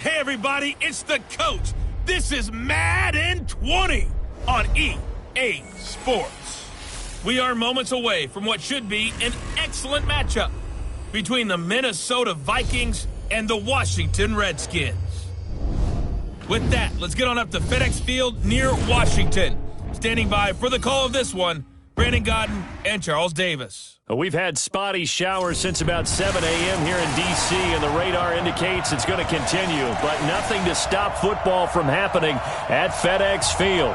Hey everybody, it's the coach. This is Madden 20 on EA Sports. We are moments away from what should be an excellent matchup between the Minnesota Vikings and the Washington Redskins. With that, let's get on up to FedEx Field near Washington. Standing by for the call of this one, Brandon Godden and Charles Davis. We've had spotty showers since about 7 a.m. here in D.C., and the radar indicates it's going to continue, but nothing to stop football from happening at FedEx Field.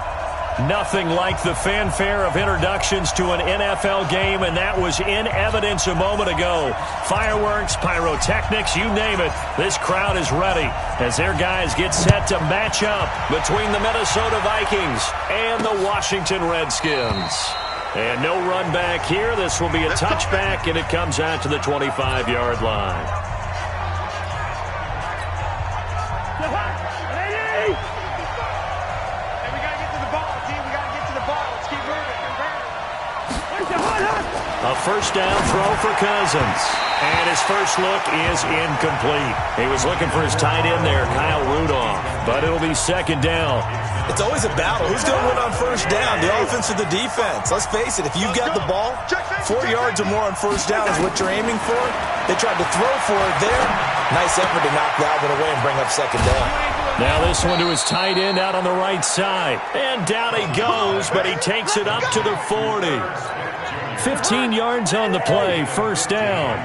Nothing like the fanfare of introductions to an NFL game, and that was in evidence a moment ago. Fireworks, pyrotechnics, you name it. This crowd is ready as their guys get set to match up between the Minnesota Vikings and the Washington Redskins. And no run back here. This will be a touchback, and it comes out to the 25-yard line. A first down throw for Cousins. And his first look is incomplete. He was looking for his tight end there, Kyle Rudolph. But it'll be second down. It's always a battle. Who's going to win on first down, the offense or the defense? Let's face it, if you've got the ball, 4 yards or more on first down is what you're aiming for. They tried to throw for it there. Nice effort to knock that one away and bring up second down. Now this one to his tight end out on the right side. And down he goes, but he takes it up to the 40. 15 yards on the play, first down.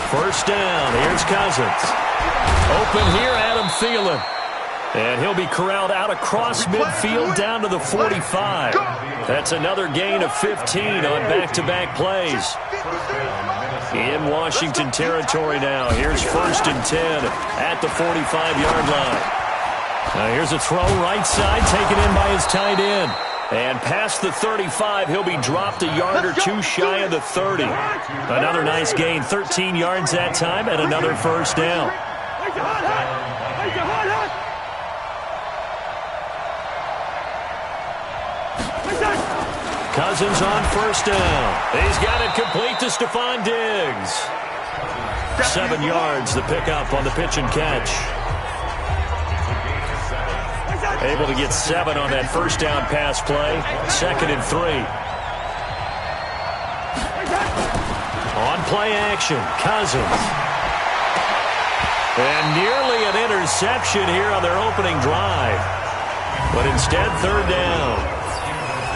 First down, here's Cousins. Open here, Adam Thielen. And he'll be corralled out across midfield down to the 45. That's another gain of 15 on back-to-back plays. In Washington territory now. Here's first and 10 at the 45-yard line. Now here's a throw right side, taken in by his tight end. And past the 35, he'll be dropped a yard or two shy of the 30. Another nice gain, 13 yards that time, and another first down. Cousins on first down. He's got it complete to Stephon Diggs. 7 yards, the pickup on the pitch and catch. Able to get 7 on that first down pass play. Second and 3. On play action, Cousins. And nearly an interception here on their opening drive. But instead, third down.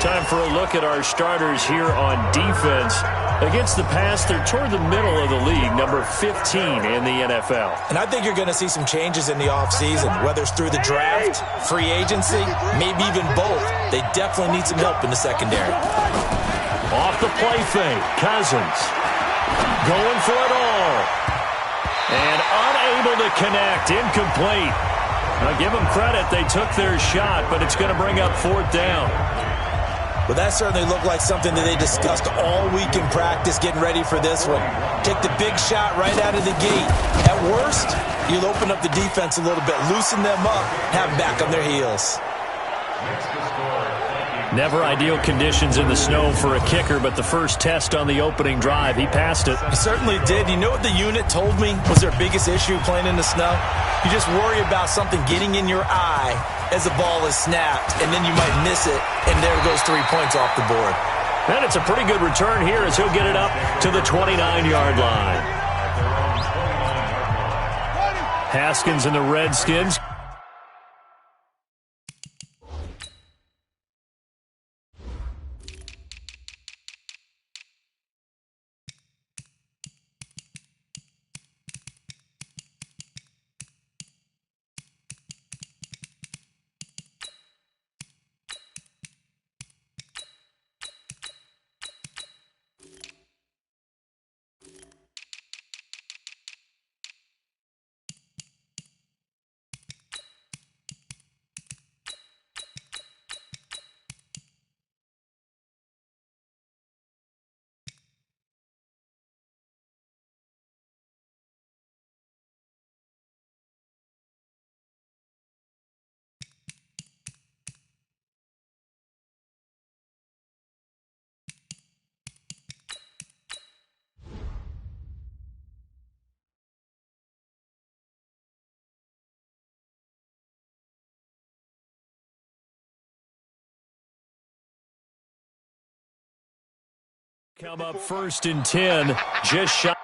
Time for a look at our starters here on defense. Against the pass, they're toward the middle of the league, number 15 in the NFL. And I think you're going to see some changes in the offseason, whether it's through the draft, free agency, maybe even both. They definitely need some help in the secondary. Off the play fake, Cousins going for it all. And unable to connect, incomplete. Now give them credit, they took their shot, but it's going to bring up fourth down. Well, that certainly looked like something that they discussed all week in practice, getting ready for this one. Take the big shot right out of the gate. At worst, you'll open up the defense a little bit, loosen them up, have them back on their heels. Never ideal conditions in the snow for a kicker, but the first test on the opening drive, he passed it. He certainly did. You know what the unit told me was their biggest issue playing in the snow? You just worry about something getting in your eye as the ball is snapped, and then you might miss it, and there goes 3 points off the board. And it's a pretty good return here as he'll get it up to the 29-yard line. Haskins and the Redskins. Come up 1st and 10, just shot.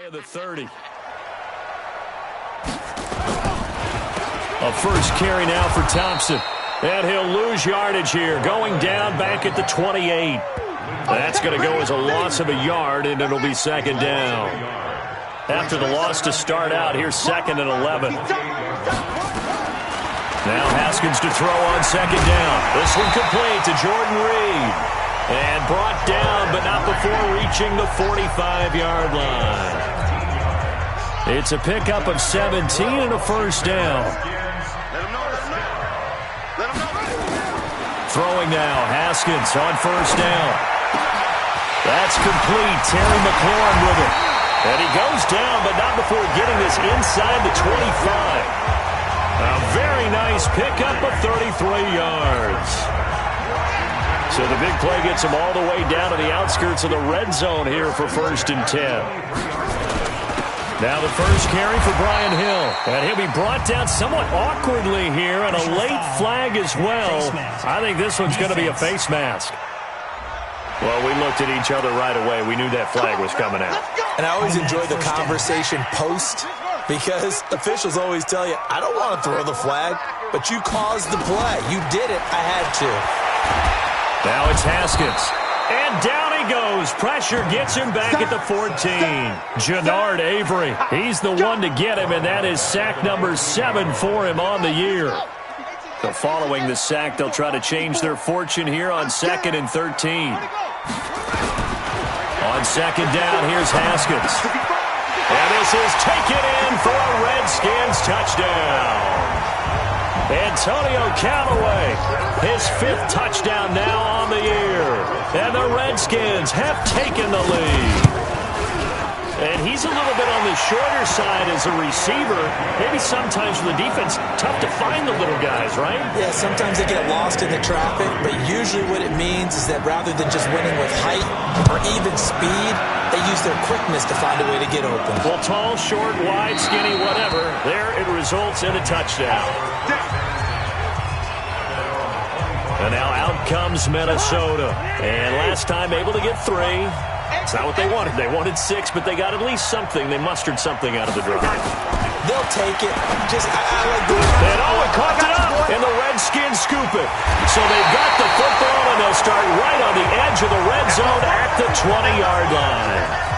Of the 30. A first carry now for Thompson. And he'll lose yardage here. Going down back at the 28. That's going to go as a loss of a yard, and it'll be 2nd down. After the loss to start out, here's 2nd and 11. Now Haskins to throw on 2nd down. This one complete to Jordan Reed. And brought down, but not before reaching the 45-yard line. It's a pickup of 17 and a first down. Throwing now, Haskins on 1st down. That's complete. Terry McLaurin with it. And he goes down, but not before getting this inside the 25. A very nice pickup of 33 yards. So the big play gets him all the way down to the outskirts of the red zone here for 1st and 10. Now the first carry for Brian Hill. And he'll be brought down somewhat awkwardly here, and a late flag as well. I think this one's going to be a face mask. Well, we looked at each other right away. We knew that flag was coming out. And I always enjoy the conversation post, because officials always tell you, I don't want to throw the flag, but you caused the play. You did it. I had to. Now it's Haskins. And down he goes. Pressure gets him back at the 14. Jannard Avery. He's the one to get him, and that is sack number 7 for him on the year. So following the sack, they'll try to change their fortune here on 2nd and 13. On 2nd down, here's Haskins. And this is taken in for a Redskins touchdown. Antonio Callaway, his 5th touchdown now on the year. And the Redskins have taken the lead. And he's a little bit on the shorter side as a receiver. Maybe sometimes for the defense, tough to find the little guys, right? Yeah, sometimes they get lost in the traffic, but usually what it means is that rather than just winning with height or even speed, they use their quickness to find a way to get open. Well, tall, short, wide, skinny, whatever, there it results in a touchdown. And now out comes Minnesota. And last time able to get 3. It's not what they wanted. They wanted 6, but they got at least something. They mustered something out of the drive. They'll take it. I like the... And Owen caught it up, and the Redskins scoop it. So they've got the football, and they'll start right on the edge of the red zone at the 20-yard line.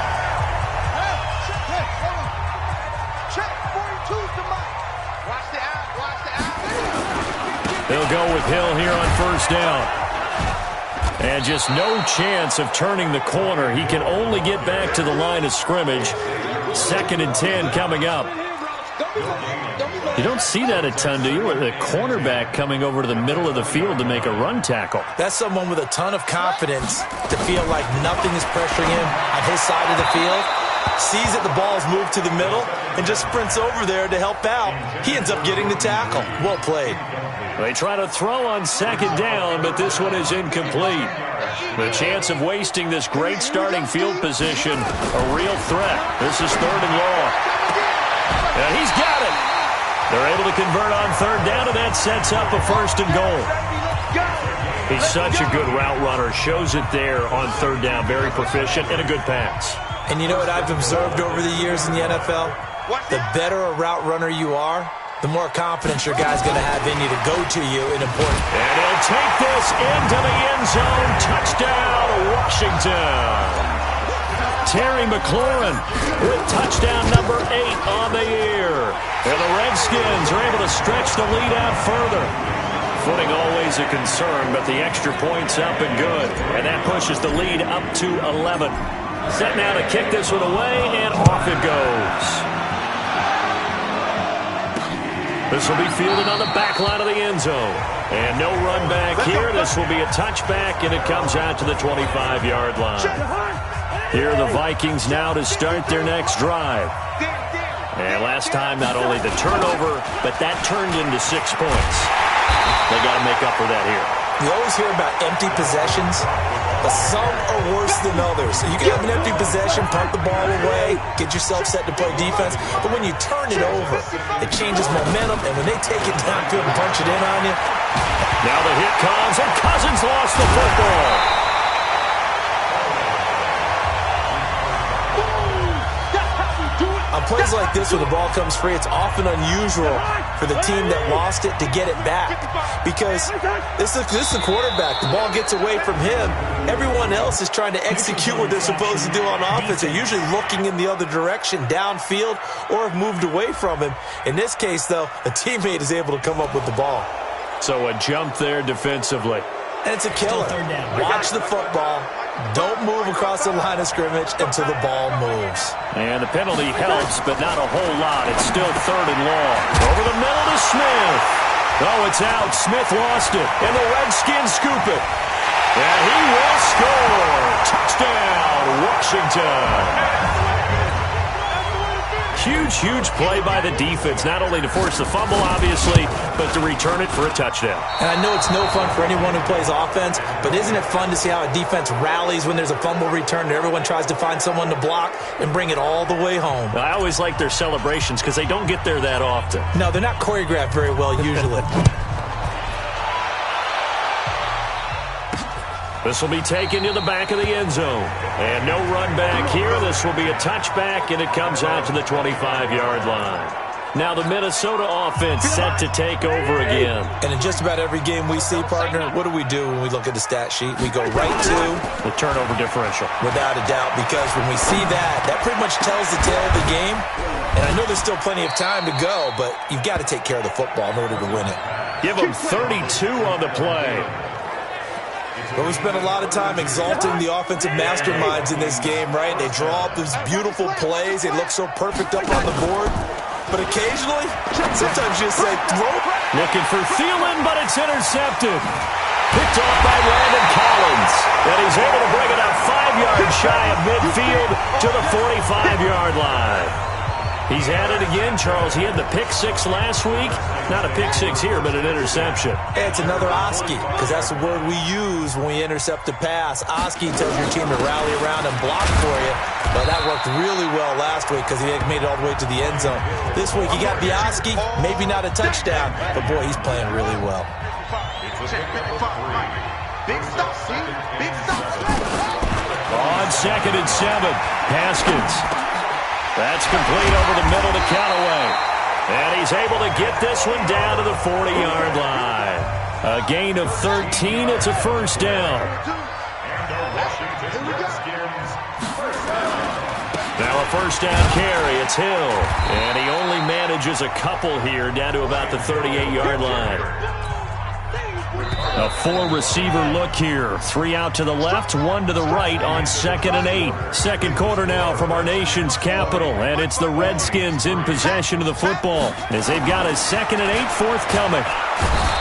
They'll go with Hill here on first down. And just no chance of turning the corner. He can only get back to the line of scrimmage. 2nd and 10 coming up. You don't see that a ton, do you? With a cornerback coming over to the middle of the field to make a run tackle. That's someone with a ton of confidence to feel like nothing is pressuring him on his side of the field. Sees that the ball's moved to the middle and just sprints over there to help out. He ends up getting the tackle. Well played. They try to throw on 2nd down, but this one is incomplete. The chance of wasting this great starting field position, a real threat. This is 3rd and long. And he's got it. They're able to convert on 3rd down, and that sets up a 1st and goal. He's such a good route runner. Shows it there on 3rd down. Very proficient and a good pass. And you know what I've observed over the years in the NFL? The better a route runner you are, the more confidence your guy's going to have in you to go to you in important. And he'll take this into the end zone. Touchdown, Washington. Terry McLaurin with touchdown number 8 on the year. And the Redskins are able to stretch the lead out further. Footing always a concern, but the extra point's up and good. And that pushes the lead up to 11. Set now to kick this one away, and off it goes. This will be fielded on the back line of the end zone. And no run back here. This will be a touchback, and it comes out to the 25-yard line. Here are the Vikings now to start their next drive. And last time, not only the turnover, but that turned into 6 points. They got to make up for that here. You always hear about empty possessions, but some are worse than others. So you can have an empty possession, punt the ball away, get yourself set to play defense. But when you turn it over, it changes momentum. And when they take it downfield and punch it in on you. Now the hit comes, and Cousins lost the football. On plays like this, when the ball comes free, it's often unusual for the team that lost it to get it back. Because this is the quarterback. The ball gets away from him. Everyone else is trying to execute what they're supposed to do on offense. They're usually looking in the other direction, downfield, or have moved away from him. In this case, though, a teammate is able to come up with the ball. So a jump there defensively. And it's a killer. Watch the football. Don't move across the line of scrimmage until the ball moves. And the penalty helps, but not a whole lot. It's still 3rd and long. Over the middle to Smith. Oh, it's out. Smith lost it. And the Redskins scoop it. And he will score. Touchdown, Washington. Huge play by the defense, not only to force the fumble, obviously, but to return it for a touchdown. And I know it's no fun for anyone who plays offense, but isn't it fun to see how a defense rallies when there's a fumble return and everyone tries to find someone to block and bring it all the way home? I always like their celebrations because they don't get there that often. No, they're not choreographed very well usually. This will be taken to the back of the end zone. And no run back here. This will be a touchback, and it comes out to the 25-yard line. Now the Minnesota offense set to take over again. And in just about every game we see, partner, what do we do when we look at the stat sheet? We go right to the turnover differential. Without a doubt, because when we see that, that pretty much tells the tale of the game. And I know there's still plenty of time to go, but you've got to take care of the football in order to win it. Give them 32 on the play. But we spent a lot of time exalting the offensive masterminds in this game, right? They draw up these beautiful plays. They look so perfect up on the board. But occasionally, sometimes you just say, throw. Looking for Thielen, but it's intercepted. Picked off by Landon Collins. And he's able to bring it up 5 yards shy of midfield to the 45-yard line. He's at it again, Charles. He had the pick 6 last week. Not a pick 6 here, but an interception. It's another Oski, because that's the word we use when we intercept a pass. Oski tells your team to rally around and block for you. But that worked really well last week because he had made it all the way to the end zone. This week he got the Oski, maybe not a touchdown, but boy, he's playing really well. On 2nd and 7, Haskins. That's complete over the middle to Callaway. And he's able to get this one down to the 40-yard line. A gain of 13. It's a first down. Now a first down carry. It's Hill. And he only manages a couple here down to about the 38-yard line. A 4-receiver look here. 3 out to the left, 1 to the right on 2nd and 8. Second quarter now from our nation's capital, and it's the Redskins in possession of the football as they've got a 2nd and 8 forthcoming.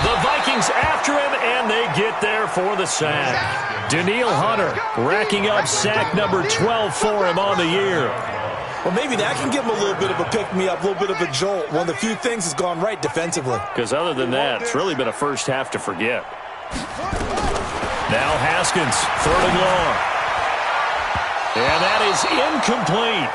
The Vikings after him, and they get there for the sack. Danielle Hunter racking up sack number 12 for him on the year. Well, maybe that can give him a little bit of a pick-me-up, a little bit of a jolt. One of the few things has gone right defensively. Because other than that, it's really been a first half to forget. Now Haskins, 3rd and long. And that is incomplete.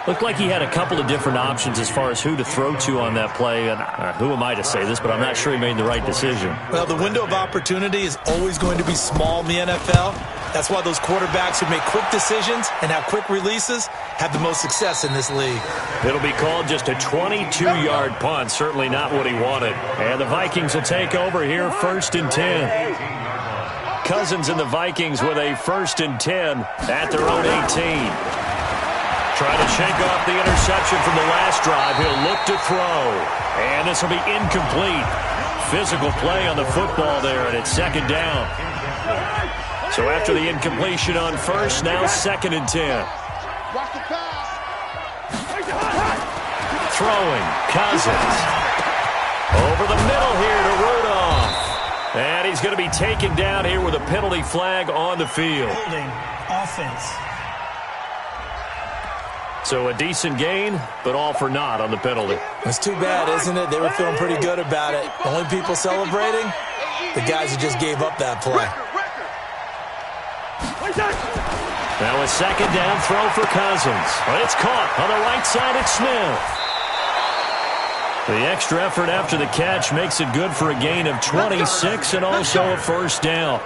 Looked like he had a couple of different options as far as who to throw to on that play. And who am I to say this, but I'm not sure he made the right decision. Well, the window of opportunity is always going to be small in the NFL. That's why those quarterbacks who make quick decisions and have quick releases have the most success in this league. It'll be called just a 22-yard punt. Certainly not what he wanted. And the Vikings will take over here, 1st and 10. Cousins and the Vikings with a 1st and 10 at their own 18. Trying to shake off the interception from the last drive. He'll look to throw. And this will be incomplete. Physical play on the football there, and it's 2nd down. So after the incompletion on 1st, now 2nd and 10. Throwing, Cousins. Over the middle here to Rudolph. And he's going to be taken down here with a penalty flag on the field. Holding offense. So a decent gain, but all for naught on the penalty. It's too bad, isn't it? They were feeling pretty good about it. The only people celebrating, the guys who just gave up that play. Now a 2nd down throw for Cousins. It's caught on the right side. It's Smith. The extra effort after the catch makes it good for a gain of 26 and also a first down.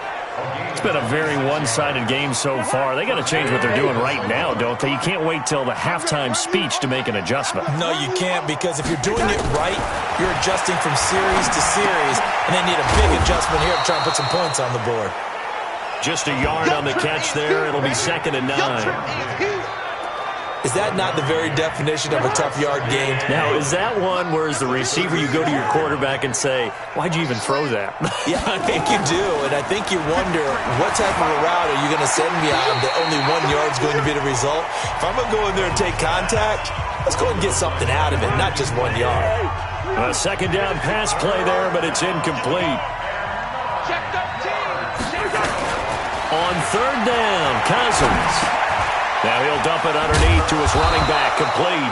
It's been a very one-sided game so far. They got to change what they're doing right now, don't they? You can't wait till the halftime speech to make an adjustment. No, you can't, because if you're doing it right, you're adjusting from series to series, and they need a big adjustment here to try and put some points on the board. Just a yard on the catch there. It'll be 2nd and 9. Is that not the very definition of a tough yard gain? Now, is that one where as the receiver you go to your quarterback and say, why'd you even throw that? Yeah, I think you do, and I think you wonder what type of a route are you going to send me on that only 1 yard's going to be the result? If I'm going to go in there and take contact, let's go and get something out of it, not just 1 yard. A 2nd down pass play there, but it's incomplete. On 3rd down, Cousins. Now he'll dump it underneath to his running back, complete.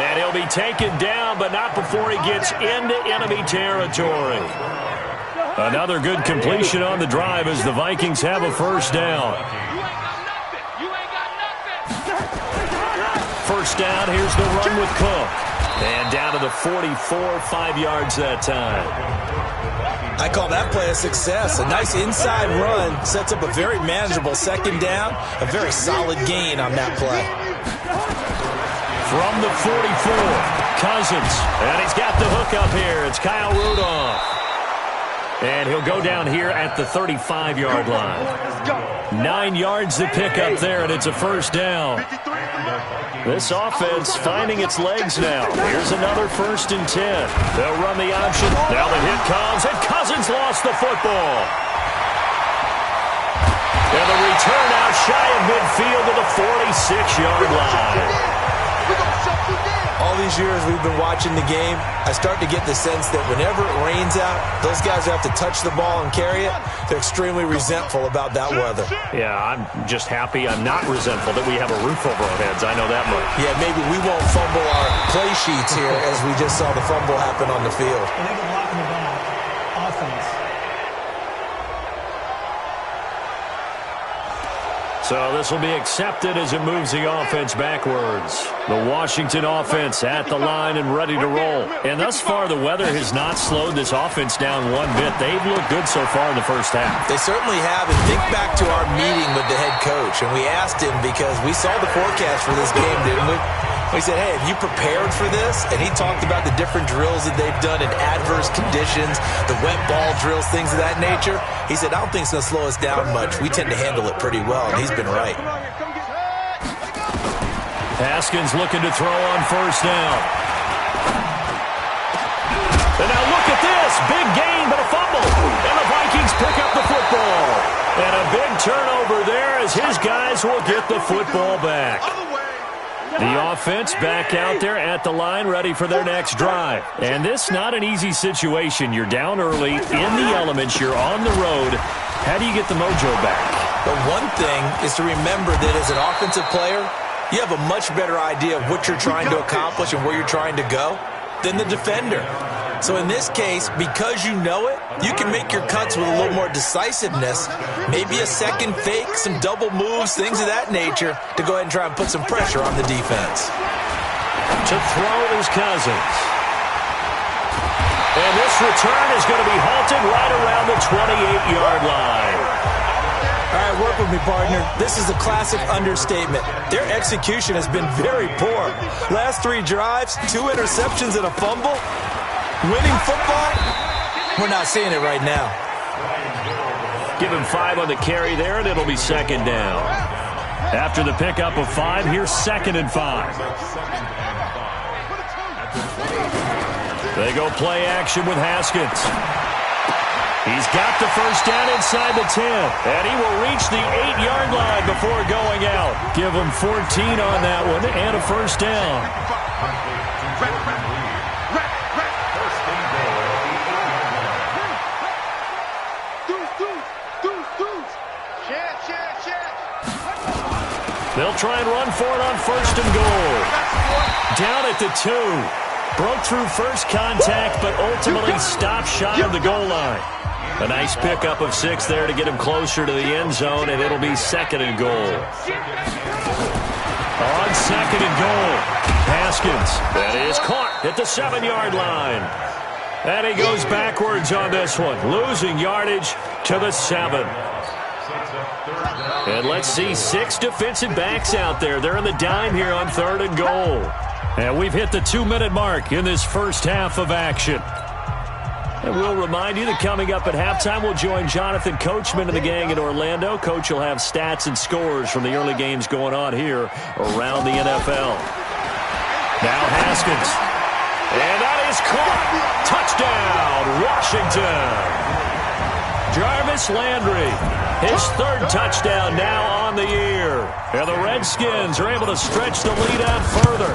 And he'll be taken down, but not before he gets into enemy territory. Another good completion on the drive as the Vikings have a first down. First down, here's the run with Cook. And down to the 44, 5 yards that time. I call that play a success. A nice inside run sets up a very manageable 2nd down. A very solid gain on that play. From the 44, Cousins. And he's got the hook up here. It's Kyle Rudolph. And he'll go down here at the 35-yard line. 9 yards to pick up there, and it's a first down. This offense finding its legs now. Here's another 1st and 10. They'll run the option. Now the hit comes, and Cousins lost the football. And the return out shy of midfield to the 46-yard line. All these years we've been watching the game, I start to get the sense that whenever it rains out, those guys who have to touch the ball and carry it, they're extremely resentful about that weather. Yeah, I'm just happy I'm not resentful that we have a roof over our heads. I know that much. Yeah, maybe we won't fumble our play sheets here as we just saw the fumble happen on the field. Illegal blocking the ball. Offense. So this will be accepted as it moves the offense backwards. The Washington offense at the line and ready to roll. And thus far, the weather has not slowed this offense down one bit. They've looked good so far in the first half. They certainly have. And think back to our meeting with the head coach. And we asked him because we saw the forecast for this game, didn't we? We said, hey, have you prepared for this? And he talked about the different drills that they've done in adverse conditions, the wet ball drills, things of that nature. He said, I don't think it's going to slow us down much. We tend to handle it pretty well, and he's been right. Haskins looking to throw on first down. And now look at this. Big gain, but a fumble. And the Vikings pick up the football. And a big turnover there as his guys will get the football back. The offense back out there at the line, ready for their next drive. And this not an easy situation. You're down early, in the elements, you're on the road. How do you get the mojo back? But one thing is to remember that as an offensive player, you have a much better idea of what you're trying to accomplish and where you're trying to go than the defender. So in this case, because you know it, you can make your cuts with a little more decisiveness, maybe a second fake, some double moves, things of that nature, to go ahead and try and put some pressure on the defense. To throw is Cousins. And this return is going to be halted right around the 28-yard line. All right, work with me, partner. This is a classic understatement. Their execution has been very poor. Last 3 drives, 2 interceptions and a fumble. Winning football, we're not seeing it right now. Give him 5 on the carry there, and it'll be second down. After the pickup of 5, here's 2nd and 5. They go play action with Haskins. He's got the first down inside the 10, and he will reach the 8-yard line before going out. Give him 14 on that one and a first down. They'll try and run for it on first and goal. Down at the 2. Broke through first contact, but ultimately stopped shy of the goal line. A nice pickup of 6 there to get him closer to the end zone, and it'll be 2nd and goal. On 2nd and goal, Haskins. That is caught at the 7-yard line. And he goes backwards on this one, losing yardage to the 7. And let's see, 6 defensive backs out there. They're in the dime here on 3rd and goal. And we've hit the 2-minute mark in this first half of action. And we'll remind you that coming up at halftime, we'll join Jonathan Coachman and the gang in Orlando. Coach will have stats and scores from the early games going on here around the NFL. Now Haskins. And that is caught. Touchdown, Washington. Jarvis Landry, his 3rd touchdown now on the year. And the Redskins are able to stretch the lead out further.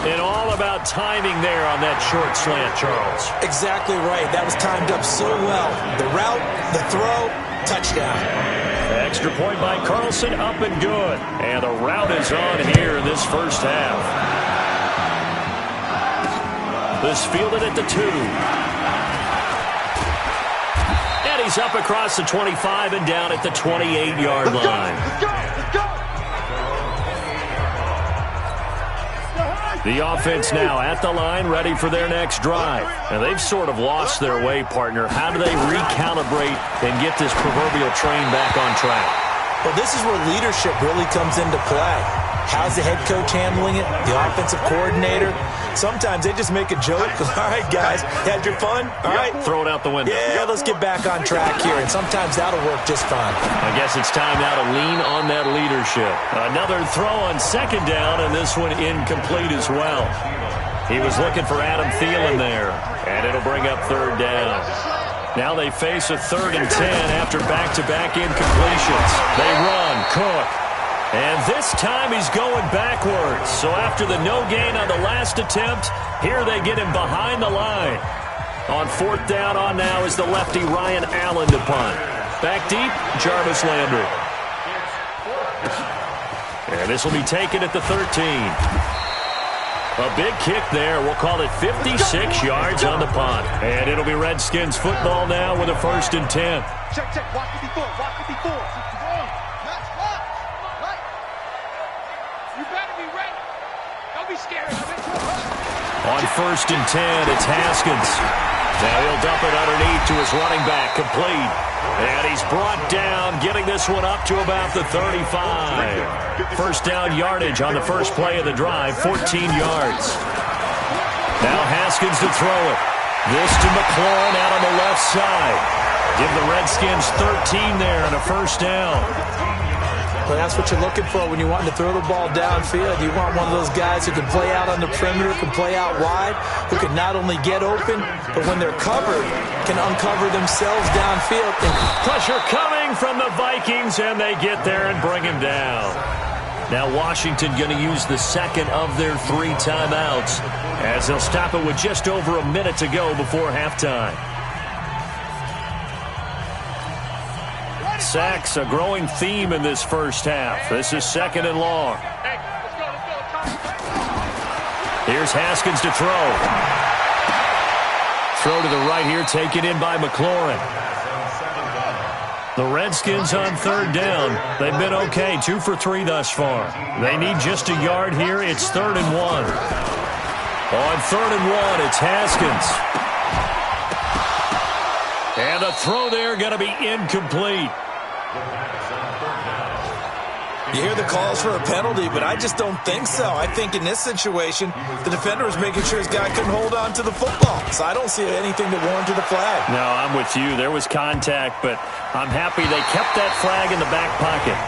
And all about timing there on that short slant, Charles. Exactly right. That was timed up so well. The route, the throw, touchdown. Extra point by Carlson, up and good. And the route is on here in this first half. This fielded at the 2. And he's up across the 25 and down at the 28-yard line. The offense now at the line, ready for their next drive. And they've sort of lost their way, partner. How do they recalibrate and get this proverbial train back on track? Well, this is where leadership really comes into play. How's the head coach handling it? The offensive coordinator? Sometimes they just make a joke. All right, guys, had your fun? All right. Throw it out the window. Yeah, let's get back on track here. And sometimes that'll work just fine. I guess it's time now to lean on that leadership. Another throw on 2nd down, and this one incomplete as well. He was looking for Adam Thielen there, and it'll bring up 3rd down. Now they face a 3rd and 10 after back-to-back incompletions. They run, Cook. And this time he's going backwards. So after the no gain on the last attempt, here they get him behind the line. On 4th down on now is the lefty Ryan Allen to punt. Back deep, Jarvis Landry. And this will be taken at the 13. A big kick there. We'll call it 56 yards on the punt. And it'll be Redskins football now with a 1st and 10. Check, check. Watch 54. Watch 54. On 1st and 10, it's Haskins. Now he'll dump it underneath to his running back, complete. And he's brought down, getting this one up to about the 35. First down yardage on the first play of the drive, 14 yards. Now Haskins to throw it. This to McLaurin out on the left side. Give the Redskins 13 there and a first down. Well, that's what you're looking for when you want to throw the ball downfield. You want one of those guys who can play out on the perimeter, can play out wide, who can not only get open, but when they're covered, can uncover themselves downfield. Pressure coming from the Vikings, and they get there and bring him down. Now Washington going to use the second of their 3 timeouts as they'll stop it with just over a minute to go before halftime. Sacks, a growing theme in this first half. This is 2nd and long. Here's Haskins to throw. Throw to the right here, taken in by McLaurin. The Redskins on 3rd down. They've been okay, 2 for 3 thus far. They need just a yard here. It's 3rd and 1. On 3rd and 1, it's Haskins. And the throw there going to be incomplete. You hear the calls for a penalty, but I just don't think so. I think in this situation, the defender was making sure his guy couldn't hold on to the football. So I don't see anything that warranted a flag. No, I'm with you. There was contact, but I'm happy they kept that flag in the back pocket.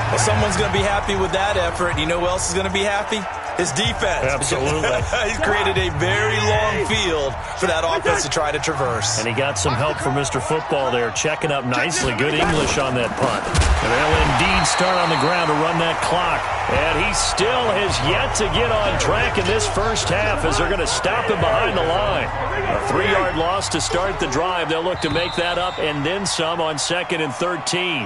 Well, someone's going to be happy with that effort. And you know who else is going to be happy? His defense. Absolutely. He's created a very long field for that offense to try to traverse. And he got some help from Mr. Football there, checking up nicely. Good English on that punt. And they'll indeed start on the ground to run that clock. And he still has yet to get on track in this first half as they're going to stop him behind the line. A 3-yard loss to start the drive. They'll look to make that up and then some on 2nd and 13.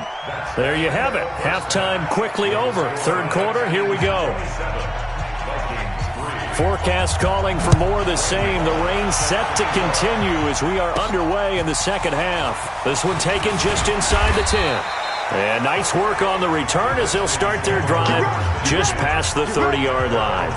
There you have it. Halftime quickly over. 3rd quarter, here we go. Forecast calling for more of the same. The rain set to continue as we are underway in the second half. This one taken just inside the 10. And nice work on the return as they'll start their drive just past the 30-yard line.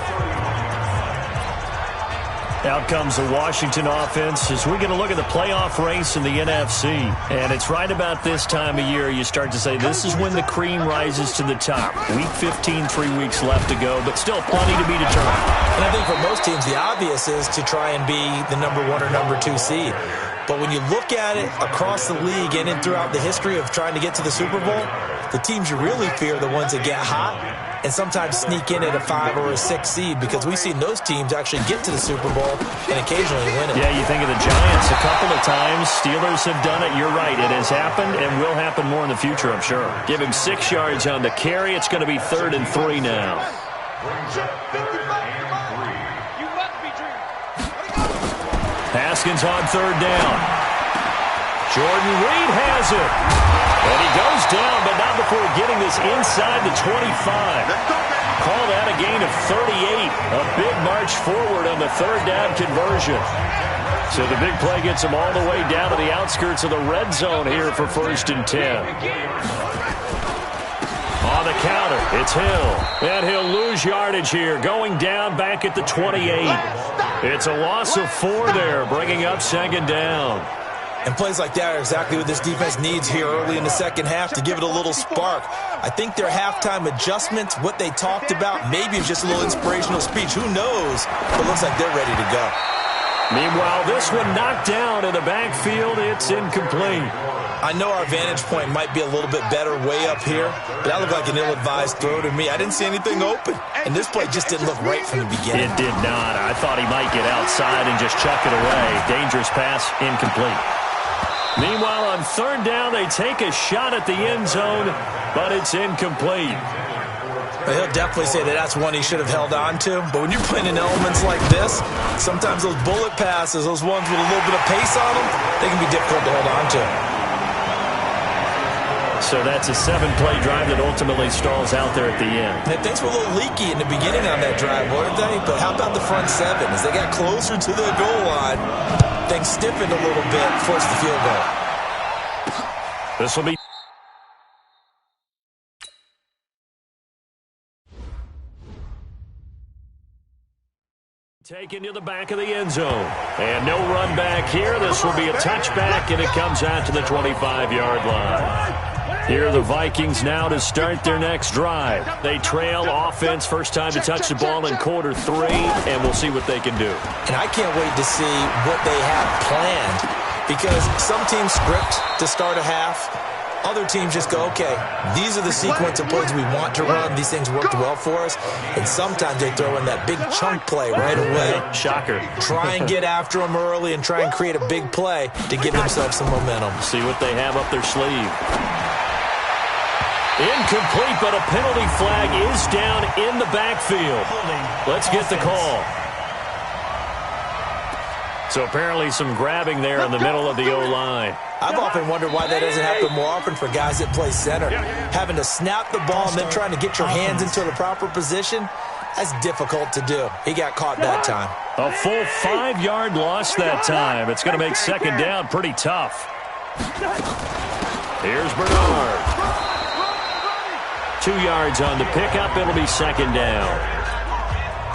Out comes the Washington offense as we're going to look at the playoff race in the NFC. And it's right about this time of year you start to say this is when the cream rises to the top. Week 15, 3 weeks left to go, but still plenty to be determined. And I think for most teams, the obvious is to try and be the number 1 or number 2 seed. But when you look at it across the league and throughout the history of trying to get to the Super Bowl, the teams you really fear are the ones that get hot and sometimes sneak in at a 5 or a 6 seed, because we've seen those teams actually get to the Super Bowl and occasionally win it. Yeah, you think of the Giants a couple of times. Steelers have done it. You're right. It has happened and will happen more in the future, I'm sure. Give him 6 yards on the carry. It's going to be 3rd and 3 now. Haskins on 3rd down. Jordan Reed has it. And he goes down, but not before getting this inside the 25. Call that a gain of 38. A big march forward on the 3rd down conversion. So the big play gets him all the way down to the outskirts of the red zone here for 1st and 10. On the counter, it's Hill. And he'll lose yardage here, going down back at the 28. It's a loss of 4 there, bringing up 2nd down. And plays like that are exactly what this defense needs here early in the second half to give it a little spark. I think their halftime adjustments, what they talked about, maybe it's just a little inspirational speech. Who knows? But it looks like they're ready to go. Meanwhile, this one knocked down in the backfield. It's incomplete. I know our vantage point might be a little bit better way up here, but that looked like an ill-advised throw to me. I didn't see anything open, and this play just didn't look right from the beginning. It did not. I thought he might get outside and just chuck it away. Dangerous pass, incomplete. Meanwhile, on 3rd down, they take a shot at the end zone, but it's incomplete. Well, he'll definitely say that that's one he should have held on to. But when you're playing in elements like this, sometimes those bullet passes, those ones with a little bit of pace on them, they can be difficult to hold on to. So that's a 7-play drive that ultimately stalls out there at the end. And things were a little leaky in the beginning on that drive, weren't they? But how about the front 7? As they got closer to the goal line, things stiffened a little bit, forced the field goal. This will be Taken to the back of the end zone. And no run back here. This will be a touchback, and it comes out to the 25-yard line. Here are the Vikings now to start their next drive. They trail offense, first time to touch the ball in quarter 3, and we'll see what they can do. And I can't wait to see what they have planned, because some teams script to start a half. Other teams just go, okay, these are the sequence of plays we want to run. These things worked well for us. And sometimes they throw in that big chunk play right away. Shocker. Try and get after them early and try and create a big play to give themselves some momentum. See what they have up their sleeve. Incomplete, but a penalty flag is down in the backfield. Let's get the call. So apparently some grabbing there in the middle of the O-line. I've often wondered why that doesn't happen more often for guys that play center. Having to snap the ball and then trying to get your hands into the proper position, that's difficult to do. He got caught that time. A full 5-yard loss that time. It's going to make second down pretty tough. Here's Bernard. 2 yards on the pickup. It'll be second down.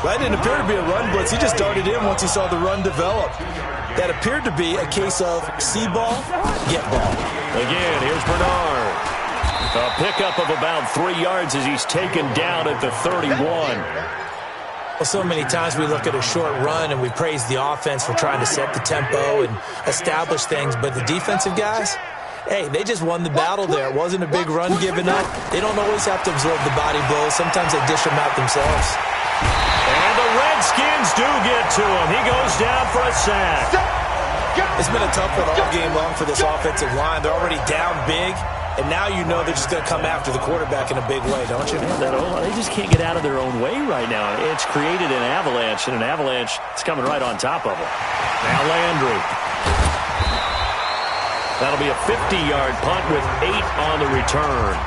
That didn't appear to be a run blitz. He just darted in once he saw the run develop. That appeared to be a case of see ball, get ball. Again, here's Bernard. A pickup of about 3 yards as he's taken down at the 31. Well, so many times we look at a short run and we praise the offense for trying to set the tempo and establish things, but the defensive guys, hey, they just won the battle there. It wasn't a big run given up. They don't always have to absorb the body blows. Sometimes they dish them out themselves. And the Redskins do get to him. He goes down for a sack. It's been a tough one all game long for this offensive line. They're already down big, and now you know they're just going to come after the quarterback in a big way, don't you? They just can't get out of their own way right now. It's created an avalanche, and an avalanche is coming right on top of them. Now Landry. That'll be a 50-yard punt with 8 on the return.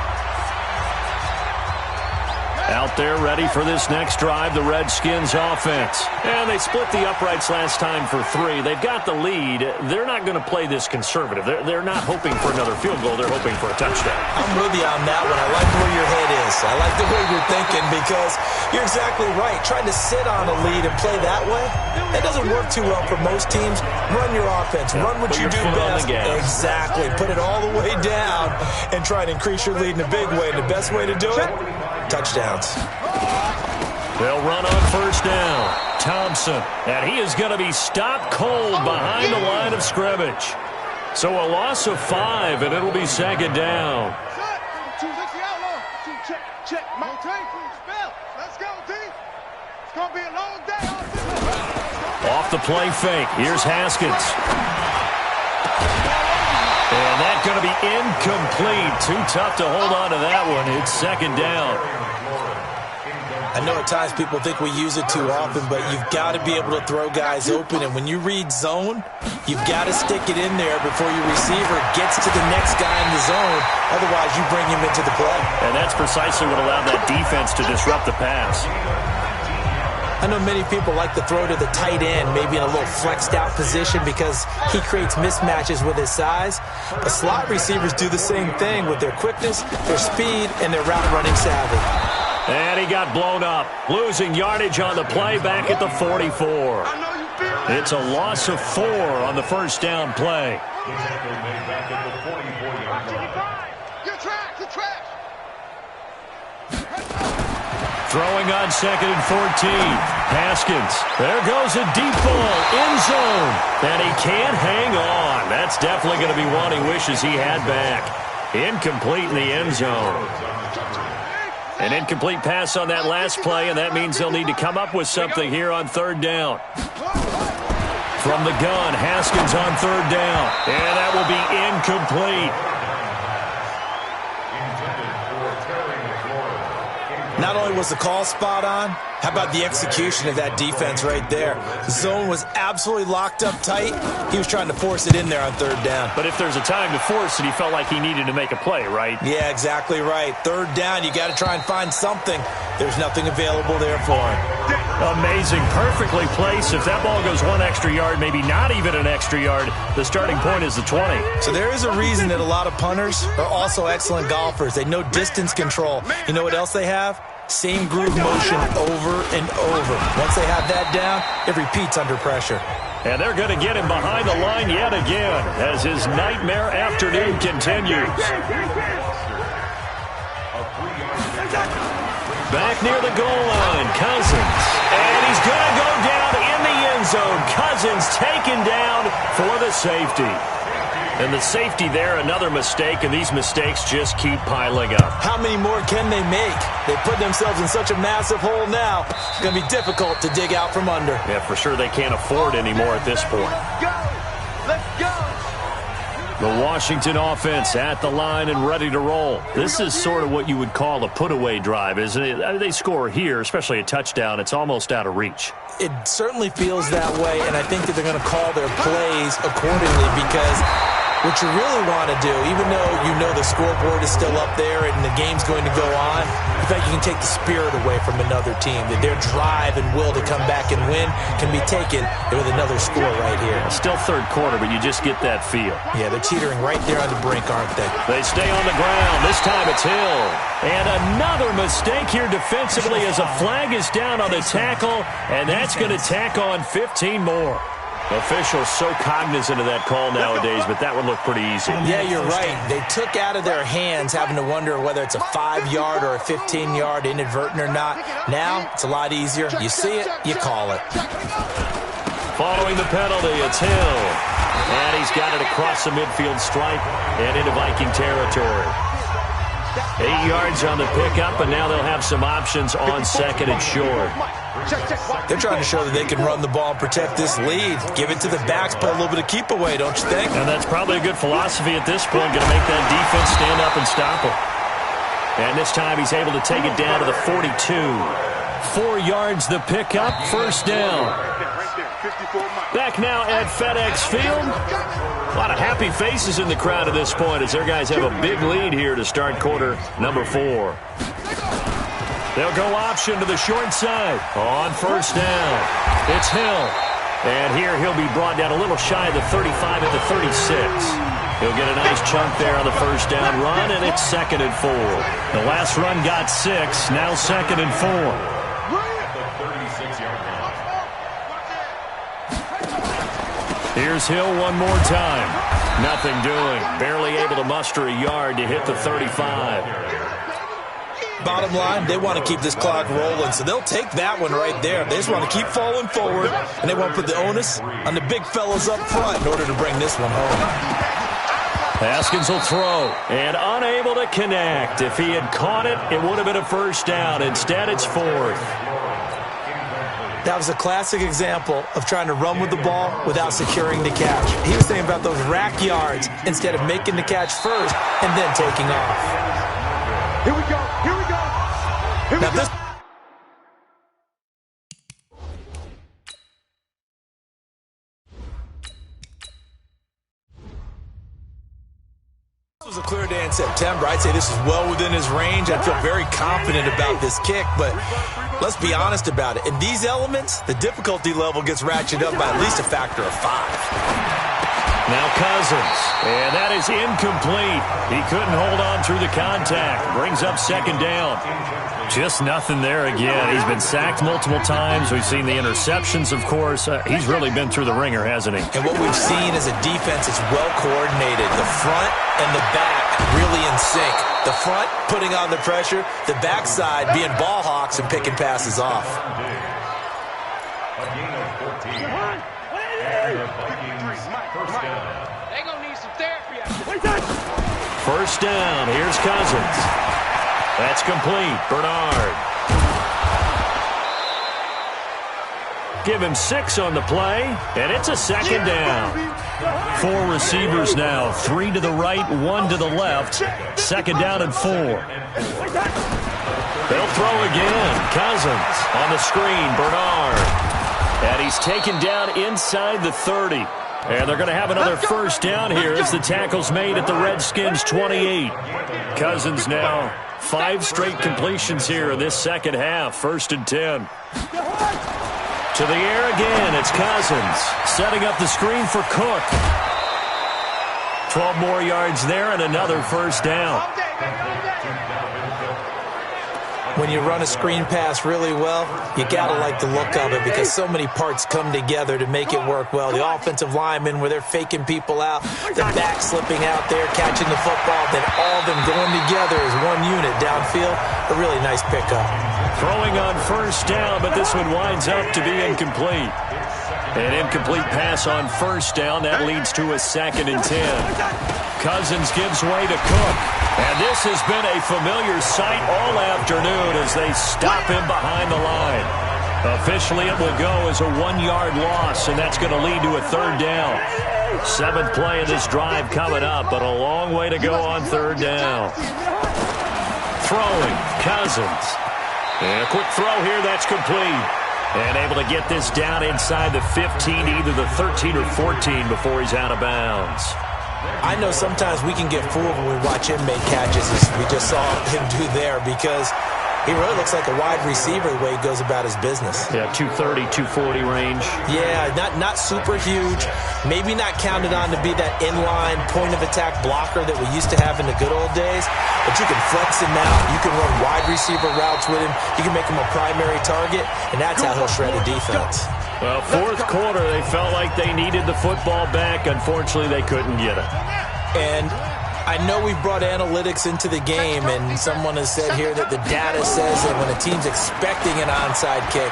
Out there ready for this next drive, the Redskins offense. And they split the uprights last time for 3. They've got the lead. They're not going to play this conservative. They're not hoping for another field goal. They're hoping for a touchdown. I'm with you on that one. I like where your head is. I like the way you're thinking, because you're exactly right. Trying to sit on a lead and play that way, that doesn't work too well for most teams. Run your offense. Run what you do best. Exactly. Put it all the way down and try to increase your lead in a big way. And the best way to do it, touchdowns. They'll run on first down. Thompson. And he is going to be stopped cold behind the line of scrimmage. So a loss of 5, and it'll be second down. Off the play fake. Here's Haskins. And that's going to be incomplete. Too tough to hold on to that one. It's second down. I know at times people think we use it too often, but you've got to be able to throw guys open. And when you read zone, you've got to stick it in there before your receiver gets to the next guy in the zone. Otherwise, you bring him into the play. And that's precisely what allowed that defense to disrupt the pass. I know many people like to throw to the tight end, maybe in a little flexed out position because he creates mismatches with his size. But slot receivers do the same thing with their quickness, their speed, and their route running savvy. And he got blown up, losing yardage on the play back at the 44. It's a loss of 4 on the first down play. Throwing on second and 14. Haskins. There goes a deep ball. End zone. And he can't hang on. That's definitely going to be one he wishes he had back. Incomplete in the end zone. An incomplete pass on that last play, and that means they'll need to come up with something here on third down. From the gun, Haskins on third down. And that will be incomplete. Not only was the call spot on, how about the execution of that defense right there? The zone was absolutely locked up tight. He was trying to force it in there on third down. But if there's a time to force it, he felt like he needed to make a play, right? Yeah, exactly right. Third down, you got to try and find something. There's nothing available there for him. Amazing. Perfectly placed. If that ball goes 1 extra yard, maybe not even an extra yard, the starting point is the 20. So there is a reason that a lot of punters are also excellent golfers. They know distance control. You know what else they have? Same groove motion over and over. Once they have that down, it repeats under pressure. And they're going to get him behind the line yet again as his nightmare afternoon continues. Back near the goal line, Cousins. And he's going to go down in the end zone. Cousins taken down for the safety. And the safety there, another mistake, and these mistakes just keep piling up. How many more can they make? They put themselves in such a massive hole now. It's going to be difficult to dig out from under. Yeah, for sure they can't afford anymore at this point. Let's go! The Washington offense at the line and ready to roll. This is sort of what you would call a put-away drive, isn't it? They score here, especially a touchdown. It's almost out of reach. It certainly feels that way, and I think that they're going to call their plays accordingly because what you really want to do, even though you know the scoreboard is still up there and the game's going to go on, in fact, you can take the spirit away from another team. That their drive and will to come back and win can be taken with another score right here. Still third quarter, but you just get that feel. Yeah, they're teetering right there on the brink, aren't they? They stay on the ground. This time it's Hill. And another mistake here defensively as a flag is down on the tackle, and that's going to tack on 15 more. Officials so cognizant of that call nowadays, but that would look pretty easy. Yeah, you're right. They took out of their hands having to wonder whether it's a 5-yard or a 15-yard inadvertent or not. Now, it's a lot easier. You see it, you call it. Following the penalty, it's Hill. And he's got it across the midfield stripe and into Viking territory. 8 yards on the pickup, and now they'll have some options on second and short. They're trying to show that they can run the ball and protect this lead. Give it to the backs, play a little bit of keep away, don't you think? And that's probably a good philosophy at this point, going to make that defense stand up and stop him. And this time he's able to take it down to the 42. 4 yards the pickup, first down. Back now at FedEx Field. A lot of happy faces in the crowd at this point as their guys have a big lead here to start quarter number 4. They'll go option to the short side on first down. It's Hill. And here he'll be brought down a little shy of the 35 at the 36. He'll get a nice chunk there on the first down run, and it's second and 4. The last run got 6, now second and 4. Here's Hill one more time. Nothing doing. Barely able to muster a yard to hit the 35. Bottom line, they want to keep this clock rolling, so they'll take that one right there. They just want to keep falling forward, and they want to put the onus on the big fellas up front in order to bring this one home. Haskins will throw, and unable to connect. If he had caught it, it would have been a first down. Instead, it's fourth. That was a classic example of trying to run with the ball without securing the catch. He was thinking about those rack yards instead of making the catch first and then taking off. Here we go. Here we go. Here we go. This was a clear day in September. I'd say this is well within his range. I feel very confident about this kick, but let's be honest about it. In these elements, the difficulty level gets ratcheted up by at least a factor of 5. Now Cousins, and that is incomplete. He couldn't hold on through the contact. Brings up second down. Just nothing there again. He's been sacked multiple times. We've seen the interceptions, of course. He's really been through the ringer, hasn't he? And what we've seen is a defense that's well coordinated. The front and the back really in sync. The front putting on the pressure, the backside being ball hawks and picking passes off. First down. Here's Cousins. That's complete. Bernard. Give him 6 on the play, and it's a second down. 4 receivers now. 3 to the right, 1 to the left. Second down and 4. They'll throw again. Cousins on the screen. Bernard. And he's taken down inside the 30. And they're going to have another first down here as the tackle's made at the Redskins' 28. Cousins now 5 straight completions here in this second half. First and 10. To the air again, it's Cousins. Setting up the screen for Cook. 12 more yards there and another first down. When you run a screen pass really well, you gotta like the look of it because so many parts come together to make it work well. The offensive linemen, where they're faking people out, the back slipping out there, catching the football, then all of them going together as one unit downfield. A really nice pickup. Throwing on first down, but this one winds up to be incomplete. An incomplete pass on first down. That leads to a 2nd and 10. Cousins gives way to Cook. And this has been a familiar sight all afternoon as they stop him behind the line. Officially, it will go as a 1-yard loss, and that's going to lead to a 3rd down. 7th play of this drive coming up, but a long way to go on 3rd down. Throwing, Cousins. And a quick throw here, that's complete. And able to get this down inside the 15, either the 13 or 14 before he's out of bounds. I know sometimes we can get fooled when we watch him make catches, as we just saw him do there, because he really looks like a wide receiver the way he goes about his business. Yeah, 230, 240 range. Yeah, not super huge. Maybe not counted on to be that inline point-of-attack blocker that we used to have in the good old days. But you can flex him out. You can run wide receiver routes with him. You can make him a primary target, and that's how he'll shred a defense. Well, 4th quarter, they felt like they needed the football back. Unfortunately, they couldn't get it. And I know we've brought analytics into the game, and someone has said here that the data says that when a team's expecting an onside kick,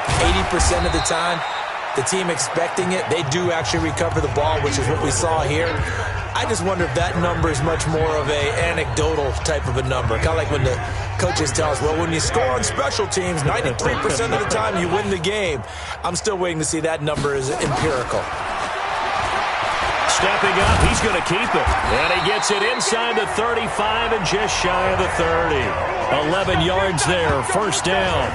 80% of the time, the team expecting it, they do actually recover the ball, which is what we saw here. I just wonder if that number is much more of a anecdotal type of a number. Kind of like when the coaches tell us, well, when you score on special teams, 93% of the time you win the game. I'm still waiting to see that number is empirical. Stepping up, he's going to keep it. And he gets it inside the 35 and just shy of the 30. 11 yards there, 1st down.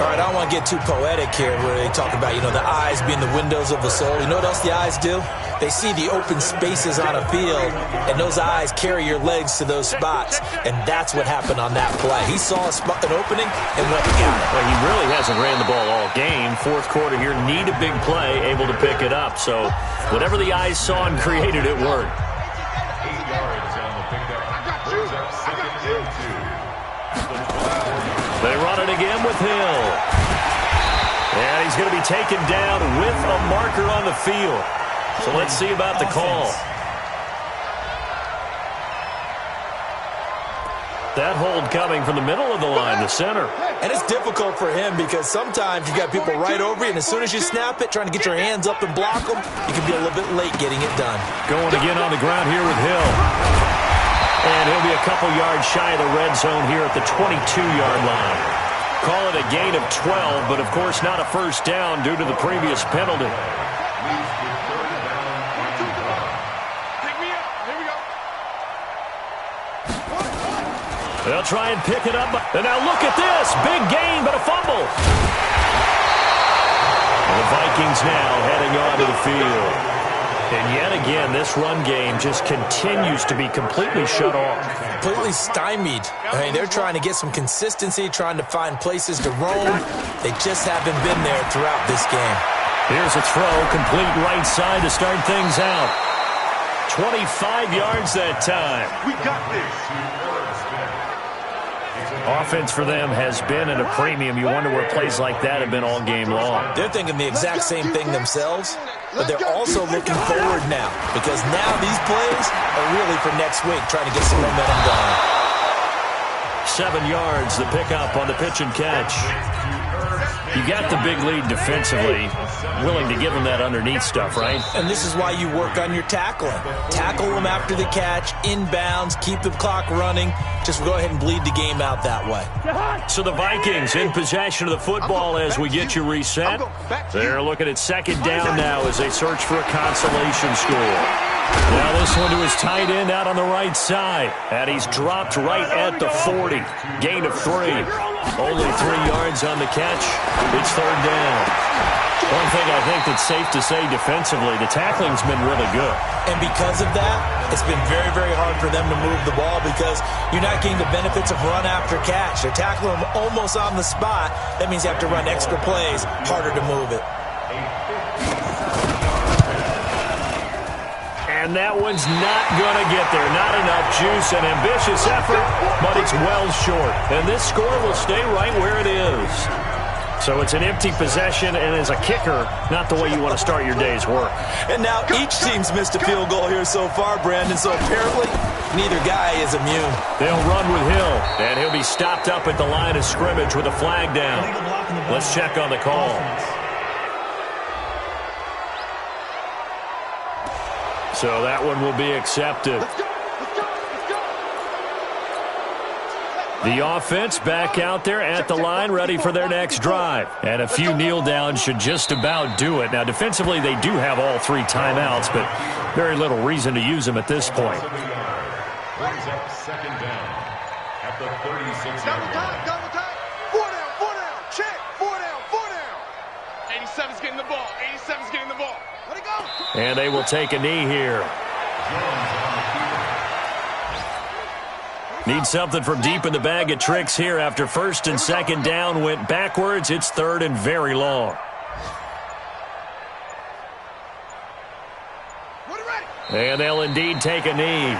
All right, I don't want to get too poetic here where they talk about, the eyes being the windows of the soul. You know what else the eyes do? They see the open spaces on a field, and those eyes carry your legs to those spots, and that's what happened on that play. He saw an opening and went and got it. Well, he really hasn't ran the ball all game. 4th quarter here, need a big play, able to pick it up. So whatever the eyes saw and created, it worked. 8 yards on the pickup. Brings up 2nd and 2. They run it again with Hill. And he's going to be taken down with a marker on the field. So let's see about the call. That hold coming from the middle of the line, the center. And it's difficult for him because sometimes you got people right over you, and as soon as you snap it, trying to get your hands up and block them, you can be a little bit late getting it done. Going again on the ground here with Hill. And he'll be a couple yards shy of the red zone here at the 22-yard line. Call it a gain of 12, but of course not a 1st down due to the previous penalty. They'll try and pick it up. And now look at this. Big gain, but a fumble. And the Vikings now heading onto the field. And yet again, this run game just continues to be completely shut off. Completely stymied. I mean, they're trying to get some consistency, trying to find places to roam. They just haven't been there throughout this game. Here's a throw, complete right side to start things out. 25 yards that time. We got this. Offense for them has been at a premium. You wonder where plays like that have been all game long. They're thinking the exact same thing themselves, but they're also looking forward now because now these plays are really for next week, trying to get some momentum going. 7 yards, the pickup on the pitch and catch. You got the big lead defensively, willing to give them that underneath stuff, right? And this is why you work on your tackling. Tackle them after the catch, inbounds, keep the clock running. Just go ahead and bleed the game out that way. So the Vikings in possession of the football as we get you reset. They're looking at 2nd down now as they search for a consolation score. Now this one to his tight end out on the right side. And he's dropped right at the 40. Gain of 3. Only 3 yards on the catch. It's 3rd down. One thing I think that's safe to say defensively, the tackling's been really good. And because of that, it's been very, very hard for them to move the ball because you're not getting the benefits of run after catch. They're tackling them almost on the spot. That means you have to run extra plays, harder to move it. And that one's not going to get there. Not enough juice. An ambitious effort, but it's well short. And this score will stay right where it is. So it's an empty possession, and as a kicker, not the way you want to start your day's work. And now each team's missed a field goal here so far, Brandon, so apparently neither guy is immune. They'll run with Hill, and he'll be stopped up at the line of scrimmage with a flag down. Let's check on the call. So that one will be accepted. The offense back out there at the line, ready for their next drive. And a few kneel downs should just about do it. Now, defensively, they do have all 3 timeouts, but very little reason to use them at this point. Brings up second down at the 36. Double time. 4 down, check. 4 down. 87's getting the ball. Let it go. And they will take a knee here. Need something from deep in the bag of tricks here after first and second down went backwards. It's third and very long. And they'll indeed take a knee.